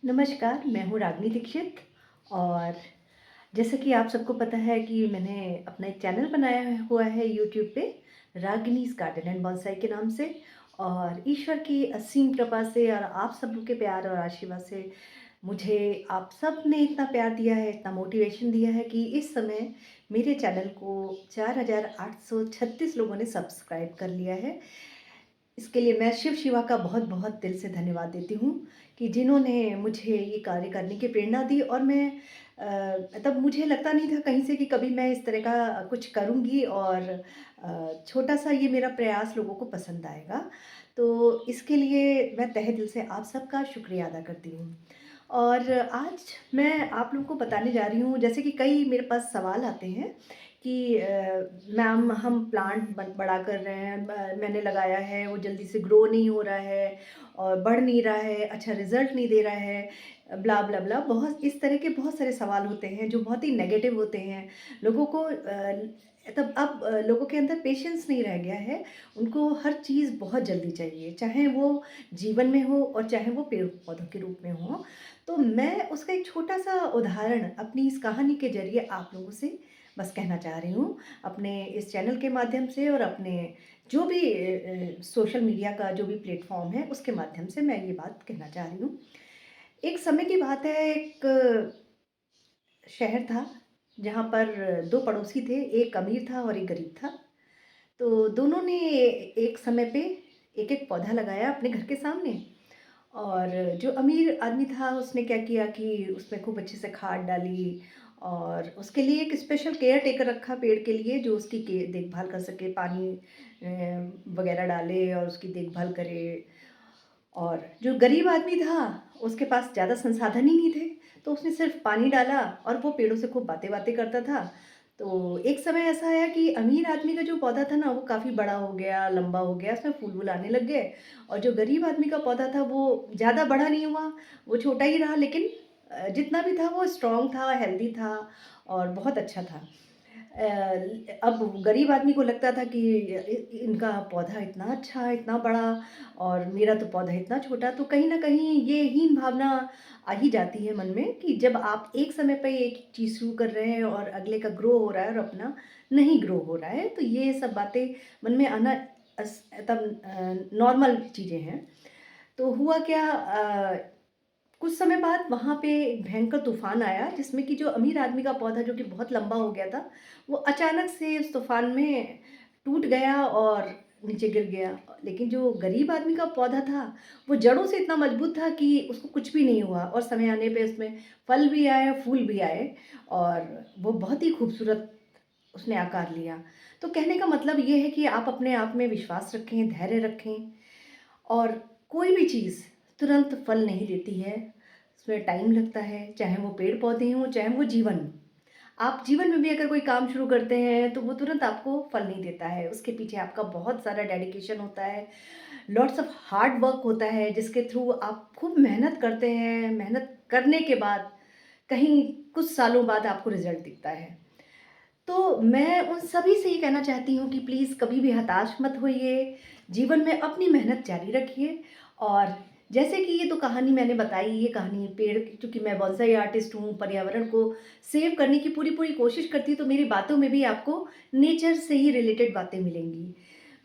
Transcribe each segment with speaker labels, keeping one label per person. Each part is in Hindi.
Speaker 1: नमस्कार, मैं हूँ रागिनी दीक्षित। और जैसा कि आप सबको पता है कि मैंने अपना एक चैनल बनाया हुआ है यूट्यूब पे, रागिनीज़ गार्डन एंड बॉन्साई के नाम से। और ईश्वर की असीम कृपा से और आप सबों के प्यार और आशीर्वाद से मुझे आप सब ने इतना प्यार दिया है, इतना मोटिवेशन दिया है कि इस समय मेरे चैनल को 4836 लोगों ने सब्सक्राइब कर लिया है। इसके लिए मैं शिव शिवा का बहुत-बहुत दिल से धन्यवाद देती हूँ कि जिन्होंने मुझे ये कार्य करने की प्रेरणा दी। और मैं तब मुझे लगता नहीं था कहीं से कि कभी मैं इस तरह का कुछ करूँगी और छोटा-सा ये मेरा प्रयास लोगों को पसंद आएगा। तो इसके लिए मैं तहे दिल से आप सबका शुक्रिया अदा करती हूँ। और आज मैं आप लोगों को बताने जा रही हूँ, जैसे कि कई मेरे पास सवाल आते हैं कि मैम हम प्लांट बड़ा कर रहे हैं, मैंने लगाया है वो जल्दी से ग्रो नहीं हो रहा है और बढ़ नहीं रहा है, अच्छा रिजल्ट नहीं दे रहा है, ब्ला ब्ला ब्ला। बहुत इस तरह के बहुत सारे सवाल होते हैं जो बहुत ही नेगेटिव होते हैं। लोगों को तब अब लोगों के अंदर पेशेंस नहीं रह गया है। उनको हर चीज़ बहुत जल्दी चाहिए, चाहे वो जीवन में हो और चाहे वो पेड़ पौधों के रूप में हो। तो मैं उसका एक छोटा-सा उदाहरण अपनी इस कहानी के ज़रिए आप लोगों से बस कहना चाह रही हूँ। अपने इस चैनल के माध्यम से और अपने जो भी सोशल मीडिया का जो भी प्लेटफ़ॉर्म है, उसके माध्यम से मैं ये बात कहना चाह रही हूँ। एक समय की बात है, एक शहर था, जहाँ पर 2 पड़ोसी थे, एक अमीर था और एक गरीब था। तो दोनों ने एक समय पे एक-एक पौधा लगाया अपने घर के सामने। और जो अमीर आदमी था उसने क्या किया कि उसमें खूब अच्छे से खाद डाली और उसके लिए एक स्पेशल केयर टेकर रखा पेड़ के लिए, जो उसकी देखभाल कर सके, पानी वगैरह डाले और उसकी देखभाल करे। और जो गरीब आदमी था उसके पास ज़्यादा संसाधन ही नहीं थे, तो उसने सिर्फ पानी डाला और वो पेड़ों से खूब बातें बातें करता था। तो एक समय ऐसा आया कि अमीर आदमी का जो पौधा था ना वो काफ़ी बड़ा हो गया, लंबा हो गया, उसमें फूल वूल आने लग गए। और जो गरीब आदमी का पौधा था वो ज़्यादा बड़ा नहीं हुआ, वो छोटा ही रहा, लेकिन जितना भी था वो स्ट्रॉन्ग था, हेल्दी था और बहुत अच्छा था। अब गरीब आदमी को लगता था कि इनका पौधा इतना अच्छा, इतना बड़ा और मेरा तो पौधा इतना छोटा। तो कहीं न कहीं ये हीन भावना आ ही जाती है मन में कि जब आप एक समय पे एक चीज़ शुरू कर रहे हैं और अगले का ग्रो हो रहा है और अपना नहीं ग्रो हो रहा है, तो ये सब बातें मन में आना तब नॉर्मल चीज़ें हैं। तो हुआ क्या, कुछ समय बाद वहाँ पे एक भयंकर तूफ़ान आया जिसमें कि जो अमीर आदमी का पौधा जो कि बहुत लंबा हो गया था, वो अचानक से उस तूफ़ान में टूट गया और नीचे गिर गया। लेकिन जो गरीब आदमी का पौधा था, वो जड़ों से इतना मज़बूत था कि उसको कुछ भी नहीं हुआ और समय आने पे उसमें फल भी आए, फूल भी आए और वो बहुत ही खूबसूरत उसने आकार लिया। तो कहने का मतलब ये है कि आप अपने आप में विश्वास रखें, धैर्य रखें। और कोई भी चीज़ तुरंत फल नहीं देती है, उसमें टाइम लगता है, चाहे वो पेड़-पौधे हों, चाहे वो जीवन हो। आप जीवन में भी अगर कोई काम शुरू करते हैं, तो वो तुरंत आपको फल नहीं देता है, उसके पीछे आपका बहुत सारा डेडिकेशन होता है, लॉट्स ऑफ हार्ड वर्क होता है, जिसके थ्रू आप खूब मेहनत करते हैं, मेहनत करने के बाद कहीं कुछ सालों बाद आपको रिज़ल्ट दिखता है। तो मैं उन सभी से ये कहना चाहती हूँ कि प्लीज़ कभी भी हताश मत होइए, जीवन में अपनी मेहनत जारी रखिए। और जैसे कि ये तो कहानी मैंने बताई, ये कहानी पेड़, चूँकि मैं बॉन्साई आर्टिस्ट हूँ, पर्यावरण को सेव करने की पूरी-पूरी कोशिश करती हूँ, तो मेरी बातों में भी आपको नेचर से ही रिलेटेड बातें मिलेंगी।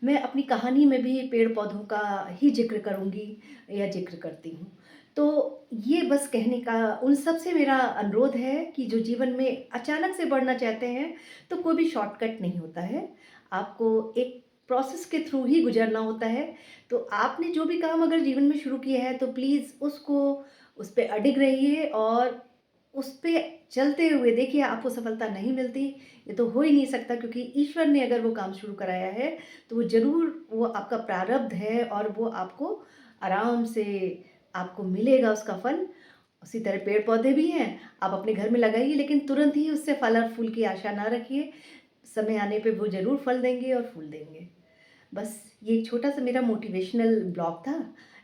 Speaker 1: मैं अपनी कहानी में भी पेड़-पौधों का ही ज़िक्र करूँगी या ज़िक्र करती हूँ। तो ये बस कहने का उन सब से मेरा अनुरोध है कि जो जीवन में अचानक से बढ़ना चाहते हैं, तो कोई भी शॉर्टकट नहीं होता है। आपको एक प्रोसेस के थ्रू ही गुज़रना होता है। तो आपने जो भी काम अगर जीवन में शुरू किया है, तो प्लीज़ उसको उस पे अडिग रहिए और उस पे चलते हुए देखिए, आपको सफलता नहीं मिलती, ये तो हो ही नहीं सकता, क्योंकि ईश्वर ने अगर वो काम शुरू कराया है, तो वो ज़रूर वो आपका प्रारब्ध है और वो आपको आराम से आपको मिलेगा उसका फल। उसी तरह पेड़-पौधे भी हैं, आप अपने घर में लगाइए, लेकिन तुरंत ही उससे फल और फूल की आशा ना रखिए। समय आने पे वो ज़रूर फल देंगे और फूल देंगे। बस ये एक छोटा-सा मेरा मोटिवेशनल ब्लॉग था,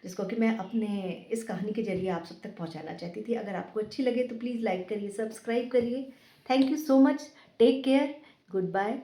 Speaker 1: जिसको कि मैं अपने इस कहानी के ज़रिए आप सब तक पहुँचाना चाहती थी। अगर आपको अच्छी लगे तो प्लीज़ लाइक करिए, सब्सक्राइब करिए। Thank you so much. Take care. Good bye.